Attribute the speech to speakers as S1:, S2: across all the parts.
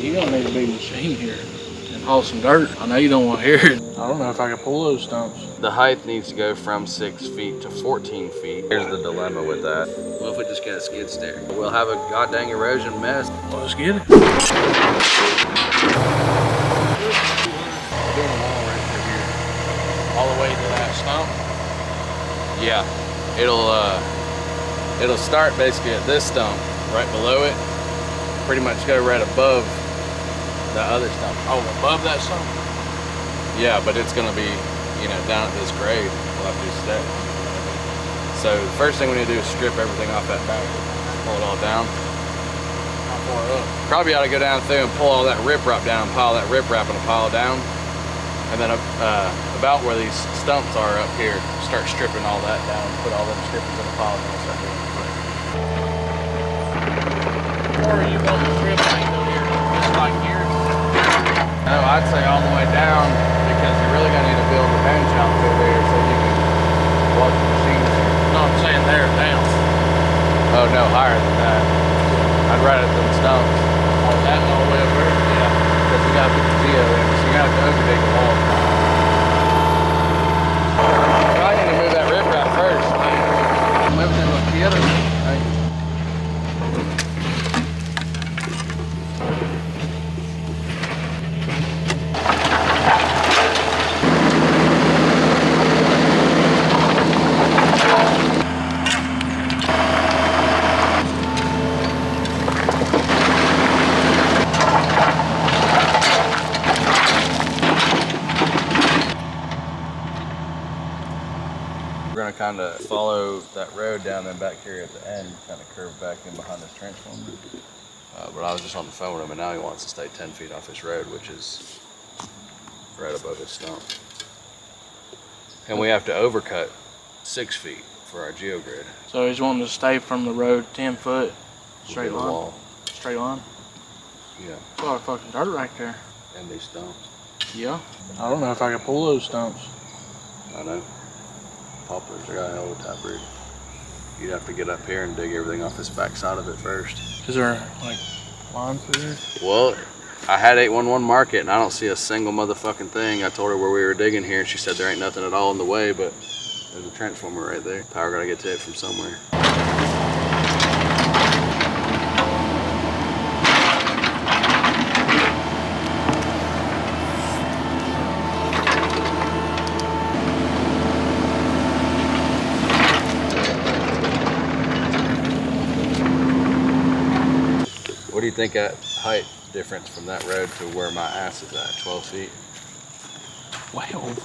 S1: You're gonna need a big machine here and haul some dirt. I know you don't want to hear it. I don't know if I can pull those stumps.
S2: The height needs to go from 6 feet to 14 feet. Here's the dilemma with that. What if we just get a skid steer? We'll have a goddamn erosion mess.
S1: Well, let's get it. All the way to that stump?
S2: Yeah, it'll start basically at this stump, right below it, pretty much go right above the other stump.
S1: Oh, above that stump?
S2: Yeah, but it's gonna be, you know, down at this grade. We'll have to do steps. So the first thing we need to do is strip everything off that bank, pull it all down.
S1: How far up?
S2: Probably ought to go down through and pull all that riprap down, pile that riprap in a pile down. And then about where these stumps are up here, start stripping all that down, put all them strippers in a pile, and we'll start doing it quick.
S1: Or are you going to strip angle here? Just like here?
S2: No, I'd say all the way down, because you're really going to need to build the bench out through there so you can walk the machines.
S1: No, I'm saying there, down.
S2: Oh no, higher than that. I'd right at them stumps.
S1: Oh, that all the way up there?
S2: Yeah, because we got to put the geo in, so you got to overdig the wall. I need to move that riprap first. Move them up together. We're gonna kind of follow that road down, then back here at the end, kind of curve back in behind this transformer. But I was just on the phone with him, and now he wants to stay 10 feet off this road, which is right above his stump. And we have to overcut 6 feet for our geogrid.
S1: So he's wanting to stay from the road 10 foot, straight line?
S2: Wall.
S1: Straight line?
S2: Yeah.
S1: That's a lot of fucking dirt right there.
S2: And these stumps.
S1: Yeah. I don't know if I can pull those stumps.
S2: I know. Poplars, I got a hell of a taproot. You'd have to get up here and dig everything off this back side of it first.
S1: Is there like lines through there?
S2: Well, I had 811 mark it and I don't see a single motherfucking thing. I told her where we were digging here and she said there ain't nothing at all in the way, but there's a transformer right there. Power gotta get to it from somewhere. What do you think that height difference from that road to where my ass is at? 12 feet?
S1: 12?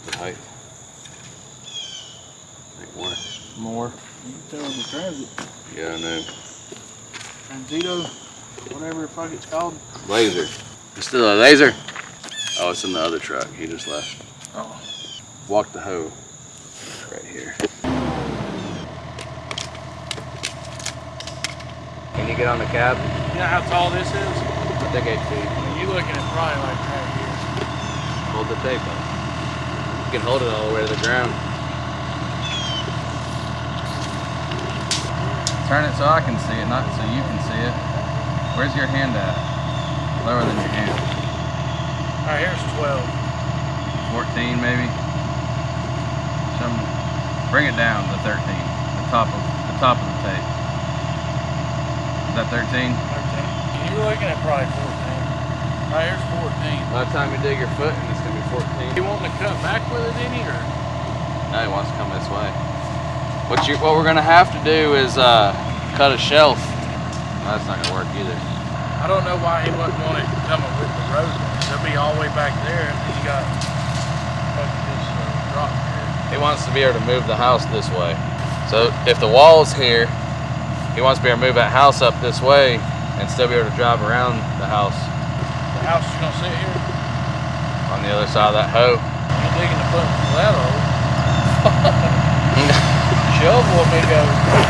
S2: The height? I think more.
S1: More. You can tell the transit.
S2: Yeah, I know.
S1: Transito, whatever the fuck it's called.
S2: Laser. It's still a laser? Oh, it's in the other truck. He just left.
S1: Oh.
S2: Walk the hoe. Right here. Can you get on the cab?
S1: You know how tall this is?
S2: I think 8 feet.
S1: You're looking at probably like right here.
S2: Hold the tape up. You can hold it all the way to the ground. Turn it so I can see it, not so you can see it. Where's your hand at? Lower than your hand.
S1: All right, here's 12.
S2: 14 maybe? Bring it down to 13. The top of the tape. Is that 13?
S1: 13. You're looking at probably 14. Right, here's 14.
S2: By the time you dig your foot, and it's gonna be 14.
S1: You wanting to cut back with it any, or?
S2: No, he wants to come this way. What we're gonna have to do is cut a shelf. No, that's not gonna work either.
S1: I don't know why he wasn't wanting to come with the road. They'll be all the way back there, and then you got this drop here.
S2: He wants to be able to move the house this way. So if the wall's here, he wants to be able to move that house up this way and still be able to drive around the house.
S1: The house is gonna sit here?
S2: On the other side of that hoe.
S1: You're digging the foot for that hole. Shovel, amigo.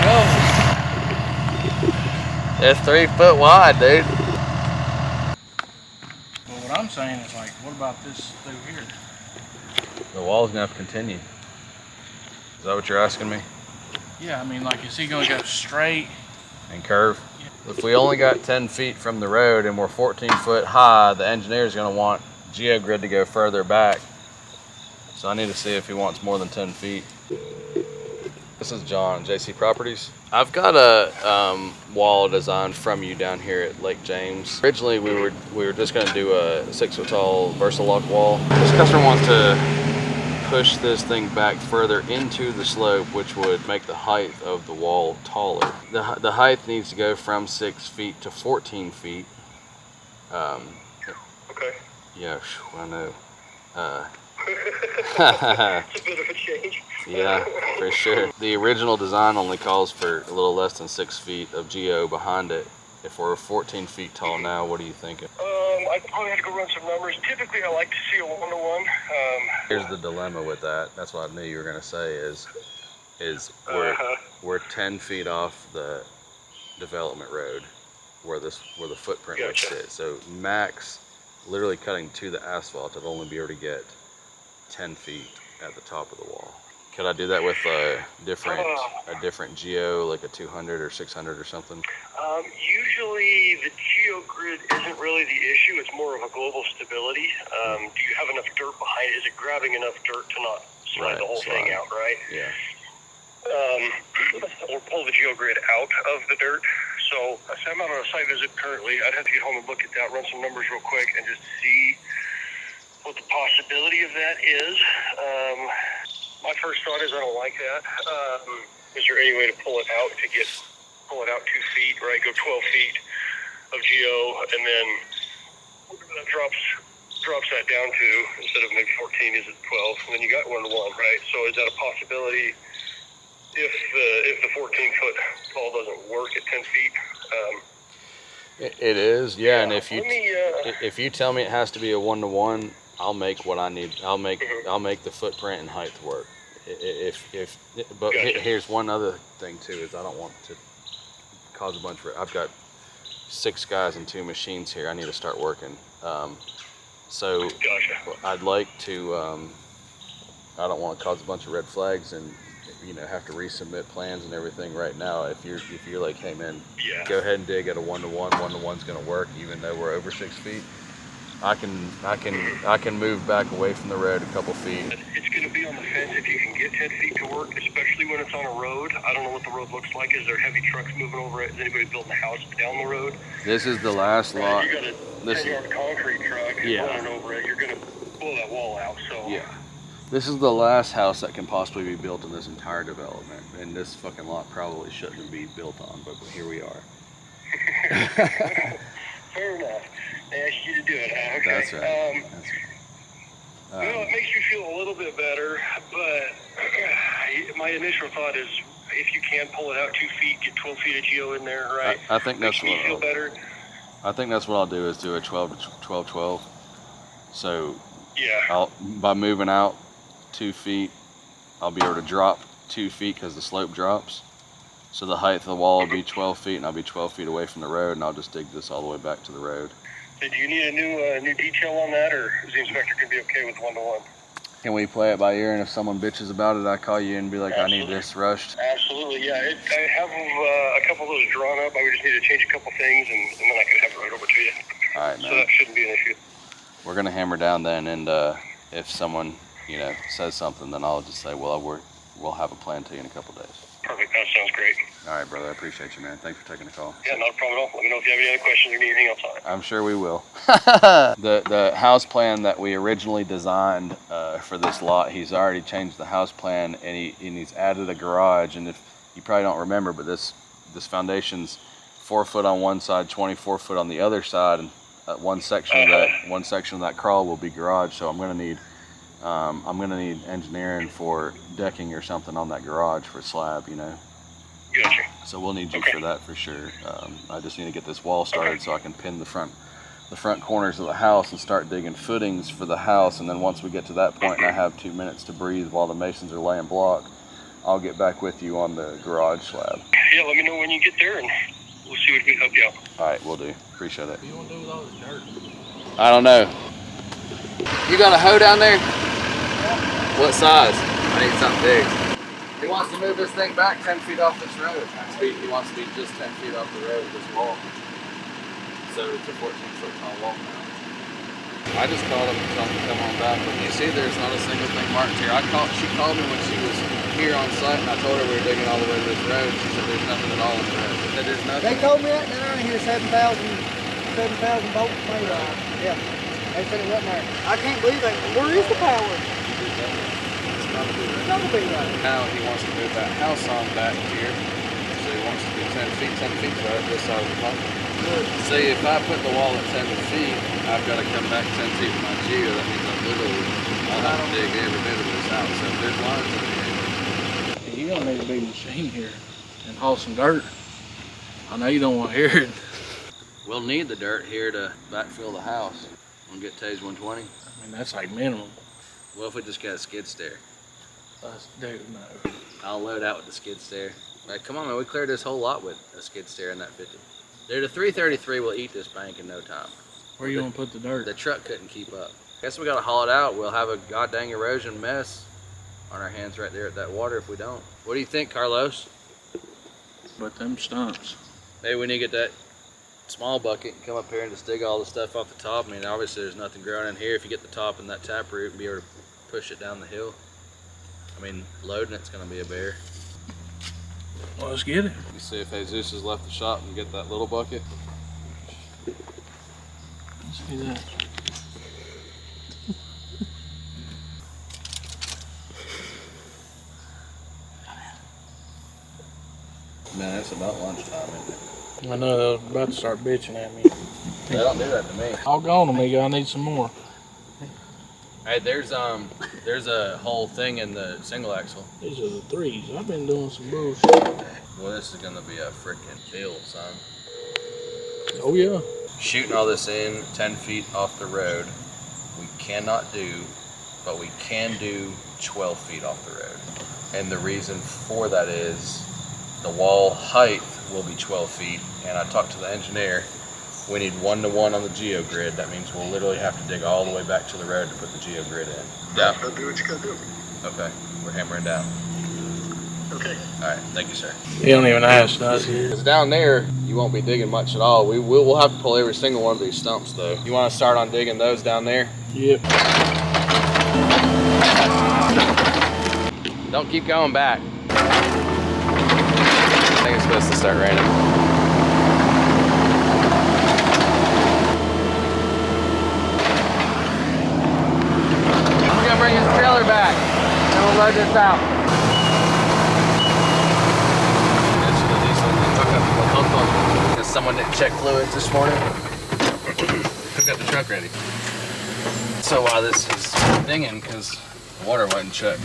S1: Shovel.
S2: It's 3 foot wide, dude.
S1: Well, what I'm saying is, like, what about this through here?
S2: The wall's gonna have to continue. Is that what you're asking me?
S1: Yeah, I mean, like, is he gonna go straight?
S2: And curve?
S1: Yeah.
S2: If we only got 10 feet from the road and we're 14 foot high, the engineer's gonna want geogrid to go further back. So I need to see if he wants more than 10 feet. This is John, JC Properties. I've got a wall design from you down here at Lake James. Originally, we were just going to do a 6 foot tall Versalock wall. This customer wants to push this thing back further into the slope, which would make the height of the wall taller. The height needs to go from 6 feet to 14 feet.
S3: Okay.
S2: Yeah, I know.
S3: It's a bit of a change.
S2: Yeah, for sure. The original design only calls for a little less than 6 feet of geo behind it. If we're 14 feet tall now, what are you thinking?
S3: I'd probably have to go run some numbers. Typically, I like to see a 1-to-1.
S2: Here's the dilemma with that. That's what I knew you were gonna say is we're 10 feet off the development road where the footprint would
S3: Gotcha.
S2: sit. So max, literally cutting to the asphalt, I'd only be able to get 10 feet at the top of the wall. Could I do that with a different geo, like a 200 or 600 or something?
S3: Usually the geogrid isn't really the issue. It's more of a global stability. Do you have enough dirt behind it? Is it grabbing enough dirt to not slide the whole thing out, right?
S2: Yeah.
S3: Or pull the geogrid out of the dirt. So I'm out on a site visit currently. I'd have to get home and look at that, run some numbers real quick, and just see what the possibility of that is. My first thought is I don't like that. Is there any way to pull it out 2 feet, right? Go 12 feet of geo, and then whatever that drops that down to, instead of maybe 14, is it 12? And then you got 1-to-1, right? So is that a possibility if the 14-foot tall doesn't work at 10 feet?
S2: It is, yeah. And if you tell me it has to be a 1-to-1, I'll make what I need. I'll make the footprint and height work. But
S3: Gotcha.
S2: Here's one other thing too: is I don't want to cause a bunch of. I've got 6 guys and 2 machines here. I need to start working. So
S3: Gotcha.
S2: I'd like to. I don't want to cause a bunch of red flags and have to resubmit plans and everything right now. If you're like, hey man, go ahead and dig at a 1-to-1. 1-to-1's going to work even though we're over 6 feet. I can move back away from the road a couple feet.
S3: It's going to be on the fence if you can get 10 feet to work, especially when it's on a road. I don't know what the road looks like. Is there heavy trucks moving over it? Is anybody building a house down the road?
S2: This is the last lot.
S3: You got a 10-yard concrete truck running over it. You're going to pull that wall out. So
S2: yeah, this is the last house that can possibly be built in this entire development, and this fucking lot probably shouldn't be built on, but here we are.
S3: Fair enough. They asked you to do it, huh? Okay.
S2: That's right.
S3: Well, it makes me feel a little bit better, but my initial thought is if you can pull it out 2 feet, get 12 feet of geo in there, right?
S2: I think that's
S3: makes me feel better.
S2: I think that's what I'll do is do a 12-12. So
S3: Yeah.
S2: by moving out 2 feet, I'll be able to drop 2 feet because the slope drops. So the height of the wall will be 12 feet, and I'll be 12 feet away from the road, and I'll just dig this all the way back to the road.
S3: Do you need a new detail on that, or is the inspector going to be okay with 1-to-1?
S2: Can we play it by ear, and if someone bitches about it, I call you and be like,
S3: Absolutely.
S2: I need this rushed?
S3: Absolutely, yeah. I have a couple of those drawn up. I would just need to change a couple things, and then I can have it right over to you.
S2: All right, man.
S3: So that shouldn't be an issue.
S2: We're going to hammer down then, and if someone says something, then I'll just say, well, we'll have a plan to you in a couple days.
S3: Perfect. That sounds great.
S2: All right, brother. I appreciate you, man. Thanks for taking the call.
S3: Yeah, not a problem at all. Let me know if you have any other questions or need anything else on it.
S2: I'm sure we will. The house plan that we originally designed for this lot, he's already changed the house plan, and he's added a garage. And if you probably don't remember, but this foundation's 4 foot on one side, 24 foot on the other side, and one section of that crawl will be garage. So I'm gonna need engineering for decking or something on that garage for slab,
S3: Gotcha.
S2: So we'll need you for that for sure. I just need to get this wall started so I can pin the front corners of the house and start digging footings for the house. And then once we get to that point and I have 2 minutes to breathe while the masons are laying block, I'll get back with you on the garage slab.
S3: Yeah, let me know when you get there, and we'll see what we can help you out.
S2: All right, we'll do. Appreciate it.
S1: What do you want to do with all this dirt?
S2: I don't know. You got a hoe down there? What size? I need something big. wants to move this thing back 10 feet off this road. He wants to be just 10 feet off the road with this wall. So it's a 14-foot tall wall now. I just called him and told him to come on back. But you see, there's not a single thing marked here. She called me when she was here on site, and I told her we were digging all the way to this road. She said there's nothing at all on the road. She said there's nothing.
S4: They told me that down here 7,000 volts made on. Yeah. They said it wasn't there. I can't believe that. Where is the power?
S2: It's gotta be
S4: It's
S2: right.
S4: gotta be right.
S2: Now he wants to move that house on back here. So he wants to be 10 feet right this side of the pipe. See, if I put the wall at 10 feet, I've got to come back 10 feet with my geo. That means I'll have to dig every bit of this out. So if there's lines in here.
S1: You're gonna need a big machine here and haul some dirt. I know you don't want to hear it.
S2: We'll need the dirt here to backfill the house. We'll get Tay's 120.
S1: I mean, that's like minimum.
S2: What if we just got a skid steer?
S1: Dude, no.
S2: I'll load out with the skid steer. Like, come on, man, we cleared this whole lot with a skid steer in that 50. Dude, a 333 will eat this bank in no time.
S1: Where you gonna put the dirt?
S2: The truck couldn't keep up. Guess we gotta haul it out. We'll have a goddamn erosion mess on our hands right there at that water if we don't. What do you think, Carlos?
S1: But them stumps.
S2: Maybe we need to get that small bucket and come up here and just dig all the stuff off the top. I mean, obviously there's nothing growing in here. If you get the top and that tap root and be able to push it down the hill. I mean, loading it's gonna be a bear.
S1: Well, let's get it.
S2: You see if Jesus has left the shop and get that little bucket.
S1: Let's see that.
S2: Man, it's about lunchtime, isn't it?
S1: I know they're about to start bitching at me.
S2: They don't do that to me.
S1: All gone, amigo. I need some more.
S2: Hey, there's a whole thing in the single axle.
S1: These are the threes. I've been doing some bullshit.
S2: Well, this is gonna be a freaking field, son.
S1: Oh yeah.
S2: Shooting all this in 10 feet off the road, we cannot do, but we can do 12 feet off the road. And the reason for that is the wall height will be 12 feet. And I talked to the engineer. We need 1-to-1 on the geogrid. That means we'll literally have to dig all the way back to the road to put the geogrid in. Yeah.
S3: Go do what you gotta do.
S2: Okay. We're hammering down.
S3: Okay.
S2: All right. Thank you, sir.
S1: He don't even ask, does he?
S2: Because down there, you won't be digging much at all. We'll have to pull every single one of these stumps, though. You want to start on digging those down there?
S1: Yep.
S2: Don't keep going back. I think it's supposed to start raining. I'm gonna bring his trailer back and we'll load this out. Because someone didn't check fluids this morning. Who got the truck ready? So while this is dinging, because the water wasn't checked.